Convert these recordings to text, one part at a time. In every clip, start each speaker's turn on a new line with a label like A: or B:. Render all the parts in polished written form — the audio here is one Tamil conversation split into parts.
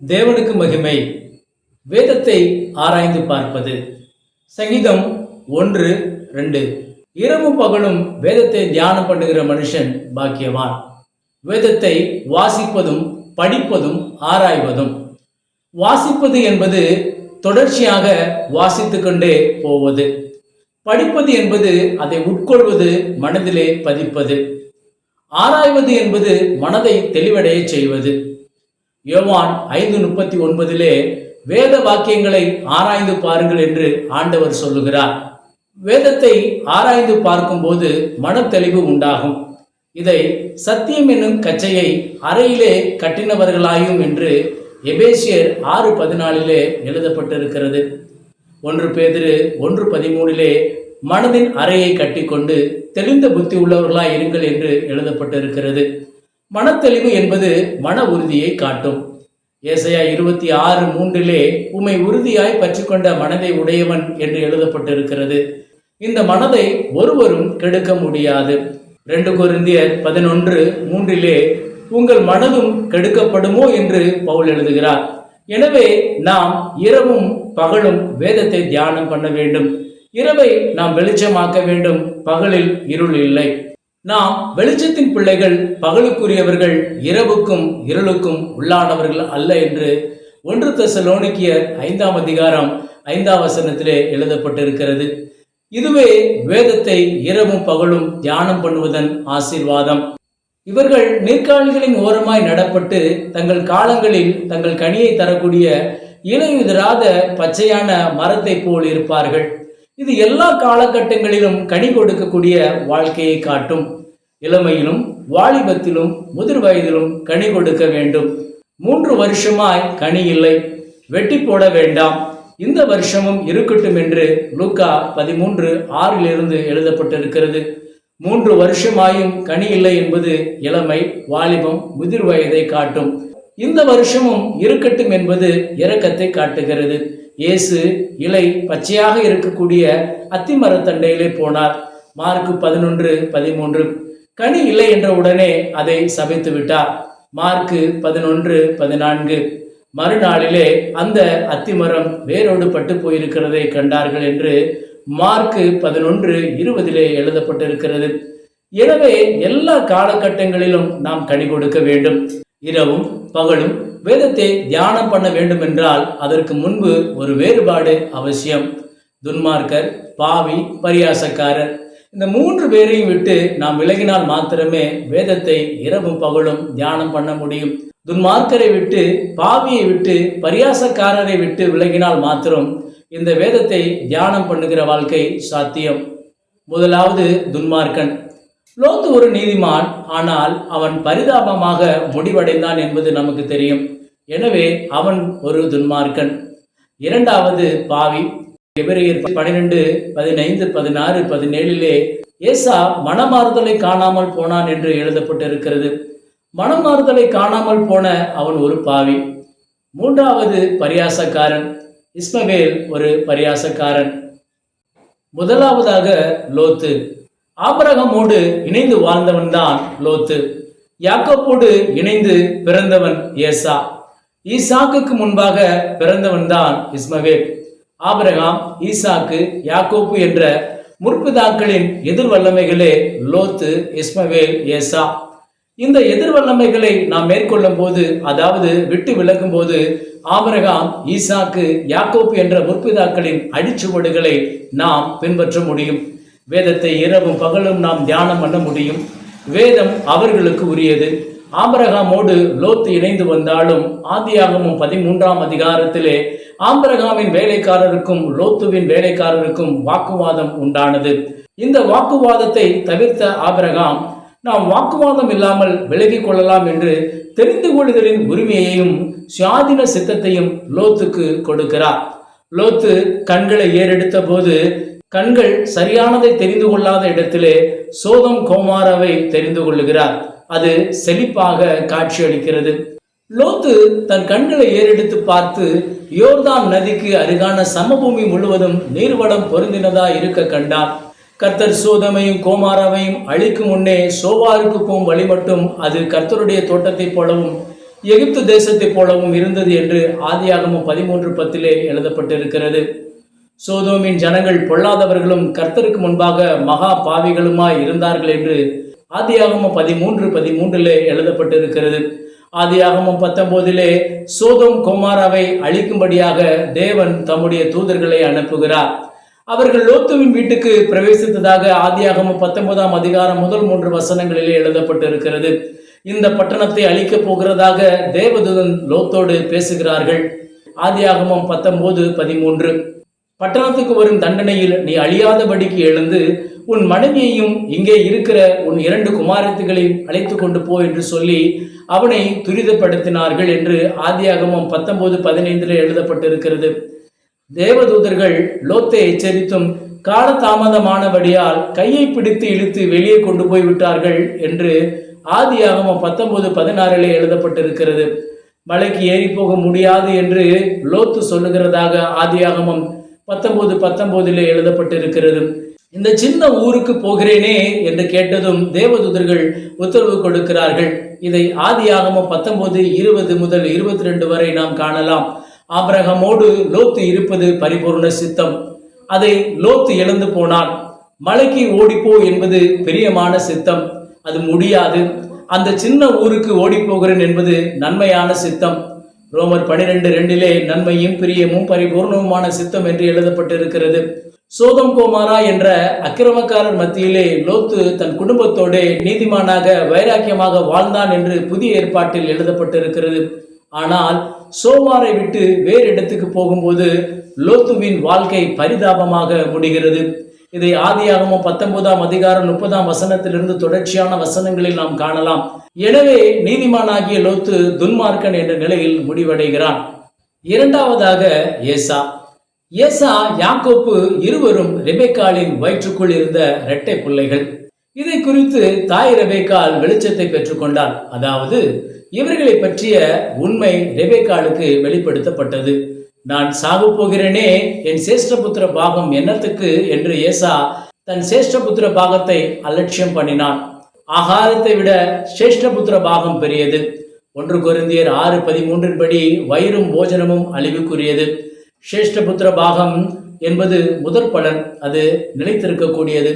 A: தேவனுக்கு மகிமை. வேதத்தை ஆராய்ந்து பார்ப்பது. சங்கீதம் 1:2. இரவும் பகலும் வேதத்தை தியானம் பண்ணுகிற மனுஷன் பாக்கியவான். வேதத்தை வாசிப்பதும் படிப்பதும் ஆராய்வதும். வாசிப்பது என்பது தொடர்ச்சியாக வாசித்து கொண்டே போவது. படிப்பது என்பது அதை உட்கொள்வது, மனதிலே பதிப்பது. ஆராய்வது என்பது மனதை தெளிவடைய செய்வது. யோவான் 5:39 வேத வாக்கியங்களை ஆராய்ந்து பாருங்கள் என்று ஆண்டவர் சொல்லுகிறார். வேதத்தை ஆராய்ந்து பார்க்கும்போது மனத்தெளிவு உண்டாகும். இதை சத்தியம் என்னும் கச்சையை அறையிலே கட்டினவர்களாயும் என்று எபேசியர் 6:14 எழுதப்பட்டிருக்கிறது. 1 பேதுரு 1:13 மனதின் அறையை கட்டிக்கொண்டு தெளிந்த புத்தி உள்ளவர்களாய் இருங்கள் என்று எழுதப்பட்டிருக்கிறது. மனத்தெளிவு என்பது மன உறுதியை காட்டும். ஏசாயா 26:3 உம்மை உறுதியாய் பற்றிக்கொண்ட மனதை உடையவன் என்று எழுதப்பட்டிருக்கிறது. இந்த மனதை ஒருவரும் கெடுக்க முடியாது. 2 கொரிந்தியர் 11:3 உங்கள் மனதும் கெடுக்கப்படுமோ என்று பவுல் எழுதுகிறார். எனவே நாம் இரவும் பகலும் வேதத்தை தியானம் பண்ண வேண்டும். இரவை நாம் வெளிச்சமாக்க வேண்டும், பகலில் இருள் இல்லை. நாம் வெளிச்சத்தின் பிள்ளைகள், பகலுக்குரியவர்கள், இரவுக்கும் இருளுக்கும் உள்ளானவர்கள் அல்ல என்று 1 தெசலோனிக்கேயர் 5:5 எழுதப்பட்டிருக்கிறது. இதுவே வேதத்தை இரவும் பகலும் தியானம் பண்ணுவதன் ஆசீர்வாதம். இவர்கள் நீர்க்கால்களின் ஓரமாய் நடப்பட்டு தங்கள் காலங்களில் தங்கள் கனியை தரக்கூடிய இலையுதிராத பச்சையான மரத்தை போல் இருப்பார்கள். இது எல்லா காலகட்டங்களிலும் கனி கொடுக்கக்கூடிய வாழ்க்கையை காட்டும். இளமையிலும் வாலிபத்திலும் முதிர் வயதிலும் கனி கொடுக்க வேண்டும். 3 வருஷமாய் கனி இல்லை, வெட்டி போட வேண்டாம், இந்த வருஷமும் இருக்கட்டும் என்று லூக்கா 13:6 எழுதப்பட்டிருக்கிறது. 3 வருஷமாயும் கனி இல்லை என்பது இளமை, வாலிபம், முதிர் வயதை காட்டும். இந்த வருஷமும் இருக்கட்டும் என்பது இரக்கத்தை காட்டுகிறது. இயேசு இலை பச்சையாக இருக்கக்கூடிய அத்திமரத்தண்டையிலே போனார். மார்க்கு 11:13 கனி இல்லை என்ற உடனே அதை சபித்து விட்டார். மார்க்கு 11:14 மறுநாளிலே அந்த அத்திமரம் வேரோடு பட்டு போயிருக்கிறதை கண்டார்கள் என்று மார்க்கு 11:20 எழுதப்பட்டிருக்கிறது. எனவே எல்லா காலகட்டங்களிலும் நாம் கனி கொடுக்க வேண்டும். இரவும் பகலும் வேதத்தை தியானம் பண்ண வேண்டும் என்றால் அதற்கு முன்பு ஒரு வேறுபாடு அவசியம். துன்மார்க்கர், பாவி, பரியாசக்காரர், இந்த 3 பேரையும் விட்டு நாம் விலகினால் மாத்திரமே வேதத்தை இரவும் பகலும் தியானம் பண்ண முடியும். துன்மார்க்கரை விட்டு, பாவியை விட்டு, பரியாசக்காரரை விட்டு விலகினால் மாத்திரம் இந்த வேதத்தை தியானம் பண்ணுகிற வாழ்க்கை சாத்தியம். முதலாவது துன்மார்க்கன். லோத்து ஒரு நீதிமான், ஆனால் அவன் பரிதாபமாக முடிவடைந்தான் என்பது நமக்கு தெரியும். எனவே அவன் ஒரு துன்மார்க்கன். இரண்டாவது பாவி. எபிரெயர் 12:15-16-17 ஏசா மனமாறுதலை காணாமல் போனான் என்று எழுதப்பட்டிருக்கிறது. மனமாறுதலை காணாமல் போன அவன் ஒரு பாவி. மூன்றாவது பரியாசக்காரன். இஸ்மவேல் ஒரு பரியாசக்காரன். முதலாவதாக லோத்து. ஆபிரகாமோடு இணைந்து வாழ்ந்தவன் தான் லோத்து. யாக்கோபோடு இணைந்து பிறந்தவன் ஏசா. ஈசாக்குக்கு முன்பாக பிறந்தவன் தான் இஸ்மவேல். ஆபிரகாம், ஈசாக்கு, யாக்கோப்பு என்ற முற்பிதாக்களின் எதிர்வல்லமைகளே லோத்து, இஸ்மவேல், ஏசா. இந்த எதிர்வல்லமைகளை நாம் மேற்கொள்ளும் போது, அதாவது விட்டு விலகும் போது, ஆபிரகாம், ஈசாக்கு, யாக்கோப்பு என்ற முற்பிதாக்களின் அடிச்சுவடுகளை நாம் பின்பற்ற முடியும். வேதத்தை இரவும் பகலும் நாம் தியானம் பண்ண முடியும். வேதம் அவர்களுக்கு உரியது. ஆபிரகாமோடு லோத்து இணைந்து வந்தாலும் ஆதியாகமம் 13 ஆபிரகாமின் வேலைக்காரருக்கும் லோத்துவின் வேலைக்காரருக்கும் வாக்குவாதம் உண்டானது. இந்த வாக்குவாதத்தை தவிர்த்த ஆபிரகாம் நாம் வாக்குவாதம் இல்லாமல் விலகிக் கொள்ளலாம் என்று தெரிந்து கொள்ளுதலின் உரிமையையும் சுயாதீன சித்தத்தையும் லோத்துக்கு கொடுக்கிறார். லோத்து கண்களை ஏறெடுத்த போது கண்கள் சரியானதை தெரிந்து கொள்ளாத இடத்திலே சோதம் கோமாராவை தெரிந்து கொள்ளுகிறார். அது செழிப்பாக காட்சியளிக்கிறது. லோத்து தன் கண்களை ஏறெடுத்து பார்த்து யோர்தான் நதிக்கு அருகான சமபூமி முழுவதும் நீர்வளம் பொருந்தினதா இருக்க கண்டார். கர்த்தர் சோதமையும் கோமாராவையும் அழிக்கும் முன்னே சோவாருக்கு போகும் வழி மட்டும் அது கர்த்தருடைய தோட்டத்தை போலவும் எகிப்து தேசத்தைப் போலவும் இருந்தது என்று ஆதியாகமம் 13:10 எழுதப்பட்டிருக்கிறது. சோதோமின் ஜனங்கள் பொல்லாதவர்களும் கர்த்தருக்கு முன்பாக மகா பாவிகளுமாய் இருந்தார்கள் என்று ஆதியாகமம் 13:13 எழுதப்பட்டிருக்கிறது. ஆதியாகமம் 19 சோதோம் கோமாராவை அழிக்கும்படியாக தேவன் தம்முடைய தூதர்களை அனுப்புகிறார். அவர்கள் லோத்துவின் வீட்டுக்கு பிரவேசித்ததாக ஆதியாகமம் 19 அதிகாரம் முதல் 3 வசனங்களிலே எழுதப்பட்டிருக்கிறது. இந்த பட்டணத்தை அழிக்கப் போகிறதாக தேவதூதன் லோத்தோடு பேசுகிறார்கள். ஆதியாகமம் 19:13 பட்டணத்துக்கு வரும் தண்டனையில் நீ அழியாதபடிக்கு எழுந்து உன் மனைவியையும் இங்கே இருக்கிற உன் 2 குமாரத்திகளையும் அழைத்து கொண்டு போ என்று சொல்லி அவனை துரிதப்படுத்தினார்கள் என்று ஆதியாகமம் 19:15 எழுதப்பட்டிருக்கிறது. தேவதூதர்கள் லோத்தை எச்சரித்தும் காலதாமதமானபடியால் கையை பிடித்து இழுத்து வெளியே கொண்டு போய் விட்டார்கள் என்று ஆதியாகமம் 19:16 எழுதப்பட்டிருக்கிறது. மலைக்கு ஏறி போக முடியாது என்று லோத்து சொல்லுகிறதாக ஆதியாகமம் 19:19 எழுதப்பட்டிருக்கிறது. இந்த சின்ன ஊருக்கு போகிறேனே என்று கேட்டதும் தேவதூதர்கள் உத்தரவு கொடுக்கிறார்கள். இதை ஆதியாகமம் 19:20 முதல் 22 வரை நாம் காணலாம். ஆபிரகாமோடு லோத்து இருப்பது பரிபூர்ண சித்தம். அதை லோத்து இழந்து போனான். மலைக்கு ஓடிப்போ என்பது பிரியமான சித்தம். அது முடியாது. அந்த சின்ன ஊருக்கு ஓடிப்போகிறேன் என்பது நன்மையான சித்தம். ரோமர் 12:2 நன்மையும் பிரியமும் பரிபூர்ணவுமான சித்தம் என்று எழுதப்பட்டிருக்கிறது. சோதம் கோமாரா என்ற அக்கிரமக்காரர் மத்தியிலே லோத்து தன் குடும்பத்தோடு நீதிமானாக வைராக்கியமாக வாழ்ந்தான் என்று புதிய ஏற்பாட்டில் எழுதப்பட்டிருக்கிறது. ஆனால் சோவாரை விட்டு வேறு இடத்துக்கு போகும்போது லோத்துவின் வாழ்க்கை பரிதாபமாக முடிகிறது. இதை ஆதியாகமம் 19 அதிகாரம் 30 வசனத்திலிருந்து தொடர்ச்சியான வசனங்களில் நாம் காணலாம். எனவே நீதிமானாகிய லோத்து துன்மார்க்கன் என்ற நிலையில் முடிவடைகிறான். இரண்டாவதாக ஏசா யாக்கோப்பு இருவரும் ரெபெக்காளின் வயிற்றுக்குள் இருந்த இரட்டை பிள்ளைகள். இதை குறித்து தாய் ரெபெக்காள் வெளிச்சத்தை பெற்றுக்கொண்டார். அதாவது இவர்களை பற்றிய உண்மை ரெபெக்காளுக்கு வெளிப்படுத்தப்பட்டது. நான் சாகு போகிறேனே, என் சேஷ்டபுத்திர பாகம் என்னத்துக்கு என்று ஏசா தன் சேஷ்டபுத்திர பாகத்தை அலட்சியம் பண்ணினான். ஆகாரத்தை விட சேஷ்டபுத்திர பாகம் பெரியது. 1 கொரிந்தியர் 6:13 படி வயிறும் போஜனமும் அழிவுக்குரியது. சேஷ்டபுத்திர பாகம் என்பது முதற் பலன். அது நிலைத்திருக்கக்கூடியது.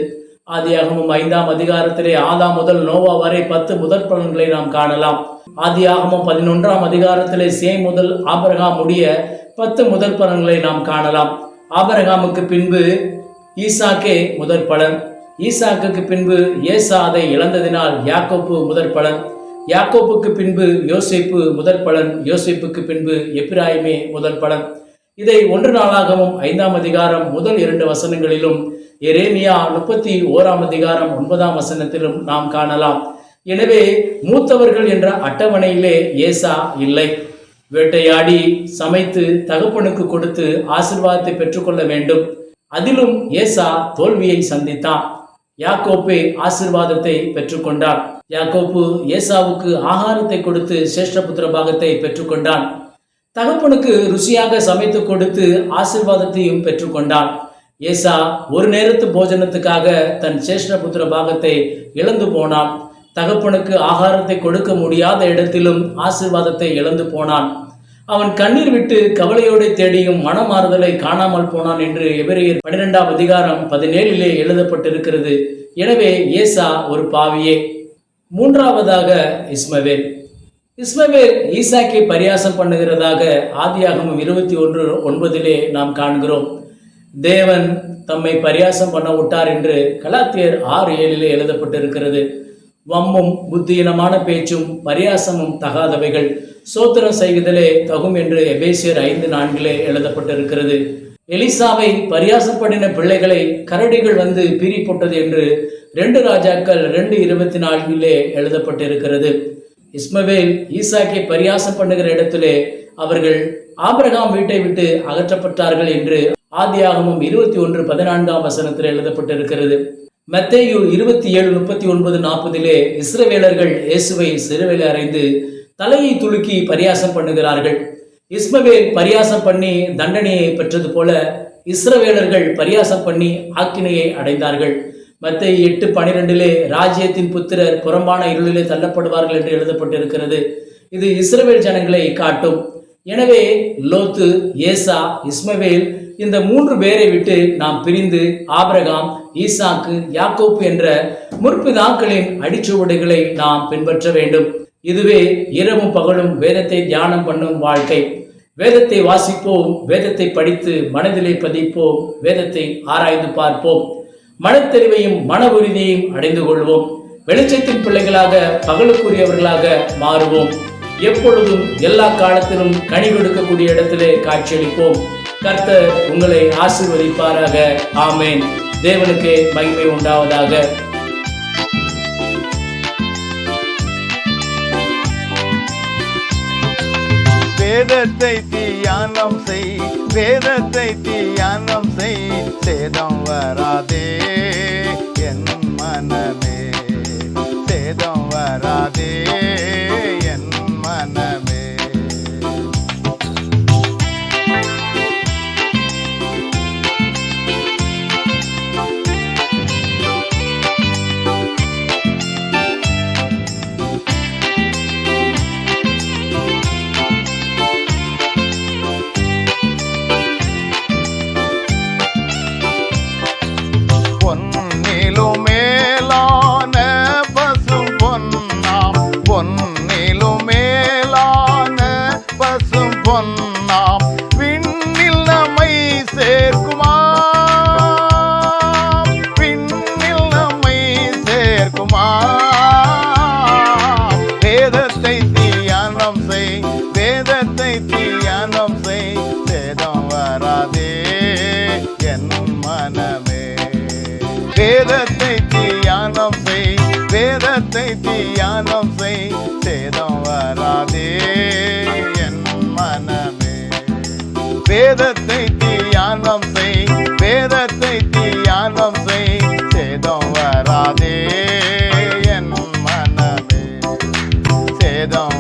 A: ஆதியாகமம் 5 அதிகாரத்திலே ஆதாம் முதல் நோவா வரை 10 முதற் பலன்களை நாம் காணலாம். ஆதியாகமம் 11 அதிகாரத்திலே சேம் முதல் ஆபிரகாம் முடிய 10 முதற் பலன்களை நாம் காணலாம். ஆபிரகாமுக்கு பின்பு ஈசாக்கே முதற் பலன். ஈசாக்குக்கு பின்பு ஏசா அதை இழந்ததினால் யாக்கோப்பு முதற் பலன். யாக்கோப்புக்கு பின்பு யோசேப்பு முதற் பலன். யோசேப்புக்கு பின்பு எப்பிராயிமே முதற் பலன். இதை 1 நாளாகமம் 5 அதிகாரம் முதல் 2 வசனங்களிலும் எரேமியா 31 அதிகாரம் 9 வசனத்திலும் நாம் காணலாம். எனவே மூத்தவர்கள் என்ற அட்டவணையிலே ஏசா இல்லை. வேட்டையாடி சமைத்து தகப்பனுக்கு கொடுத்து ஆசீர்வாதத்தை பெற்றுக்கொள்ள வேண்டும். அதிலும் ஏசா தோல்வியை சந்தித்தான். யாக்கோப்பே ஆசீர்வாதத்தை பெற்றுக்கொண்டான். யாக்கோப்பு ஏசாவுக்கு ஆகாரத்தை கொடுத்து சேஷ்டபுத்திர பாகத்தை பெற்றுக்கொண்டான். தகப்பனுக்கு ருசியாக சமைத்து கொடுத்து ஆசீர்வாதத்தையும் பெற்றுக்கொண்டான். ஏசா ஒரு நேரத்து போஜனத்துக்காக தன் சேஷ்டபுத்திர பாகத்தை இழந்து போனான். தகப்பனுக்கு ஆகாரத்தை கொடுக்க முடியாத இடத்திலும் ஆசீர்வாதத்தை இழந்து போனான். அவன் கண்ணீர் விட்டு கவலையோடு தேடியும் மனமாறுதலை காணாமல் போனான் என்று எபிரெயர் 12 அதிகாரம் 17 எழுதப்பட்டிருக்கிறது. எனவே ஏசா ஒரு பாவியே. மூன்றாவதாக இஸ்மவேல் ஈசாக்கை பரியாசம் பண்ணுகிறதாக ஆதியாகமம் 21:9 நாம் காண்கிறோம். தேவன் தம்மை பரியாசம் பண்ண விட்டார் என்று கலாத்தியர் 6:7 எழுதப்பட்டிருக்கிறது. வம்மும் புத்தியினமான பேச்சும் பரியாசமும் தகாதவைகள், சோத்திரம் செய்வதிலே தகும் என்று எபேசியர் 5:4 எழுதப்பட்டிருக்கிறது. எலிசாவை பரியாசம் பண்ணின பிள்ளைகளை கரடிகள் வந்து பீறி போட்டது என்று 2 ராஜாக்கள் 2:24 எழுதப்பட்டிருக்கிறது. இஸ்மவேல் ஈசாக்கை பரியாசம் பண்ணுகிற இடத்திலே அவர்கள் ஆபிரகாம் வீட்டை விட்டு அகற்றப்பட்டார்கள் என்று ஆதியாகமம் 21:14 வசனத்தில் எழுதப்பட்டிருக்கிறது. மத்தேயு 27:39-40 இஸ்ரவேலர்கள் இயேசுவை சிலுவையில் அறைந்து தலையை துலுக்கி பரியாசம் பண்ணுகிறார்கள். இஸ்மவேல் பரியாசம் பண்ணி தண்டனையை பெற்றது போல இஸ்ரவேலர்கள் பரியாசம் பண்ணி ஆக்கினையை அடைந்தார்கள். மத்தேயு 8:12 ராஜ்யத்தின் புத்திரர் புறம்பான இருளிலே தள்ளப்படுவார்கள் என்று எழுதப்பட்டிருக்கிறது. இது இஸ்ரவேல் ஜனங்களை காட்டும். எனவே லோத்து, ஏசா, இஸ்மவேல் இந்த 3 பேரை விட்டு நாம் பிரிந்து ஆபிரகாம், ஈசாக்கு, யாக்கோப்பு என்ற முற்பிதாக்களின் அடிச்சுவடுகளை நாம் பின்பற்ற வேண்டும். இதுவே இரவும் பகலும் வேதத்தை தியானம் பண்ணும் வாழ்க்கை. வேதத்தை வாசிப்போம், வேதத்தை படித்து மனதிலே பதிப்போம், வேதத்தை ஆராய்ந்து பார்ப்போம், மனத்தெளிவையும் மன உறுதியையும் அடைந்து கொள்வோம். வெளிச்சத்தின் பிள்ளைகளாக, பகலுக்குரியவர்களாக மாறுவோம். எப்பொழுதும் எல்லா காலத்திலும் கனி கொடுக்கக்கூடிய இடத்திலே காட்சியளிப்போம். கர்த்தர் உங்களை ஆசீர்வதிப்பாராக. ஆமேன். தேவனுக்கு மகிமை உண்டாவதாக.
B: வேதத்தை தியானம் செய், வேதத்தை தியானம் செய், சேதம் வராதே என் மனமே, சேதம் வராதே என் மனமே. பொன்னிலும் மேலான பசும் பொன்னாம், பொன்னிலும் மேலான பசும் பொன்னாம், விண்ணில் நம்மை சேர்க்குமா, விண்ணில் நம்மை சேர்க்குமா. வேதத்தை தியானம் செய், வேதத்தை தியானம் செய், சேதம் வராதே என் மனமே. வேதத்தை தியானம் செய், வேதத்தை தியானம் செய், சேதம் வராதே என் மனமே. வேதத்தை தியானம் செய், வேதத்தை தியானம் செய், சேதம் வராதே என் மனமே, சேதம்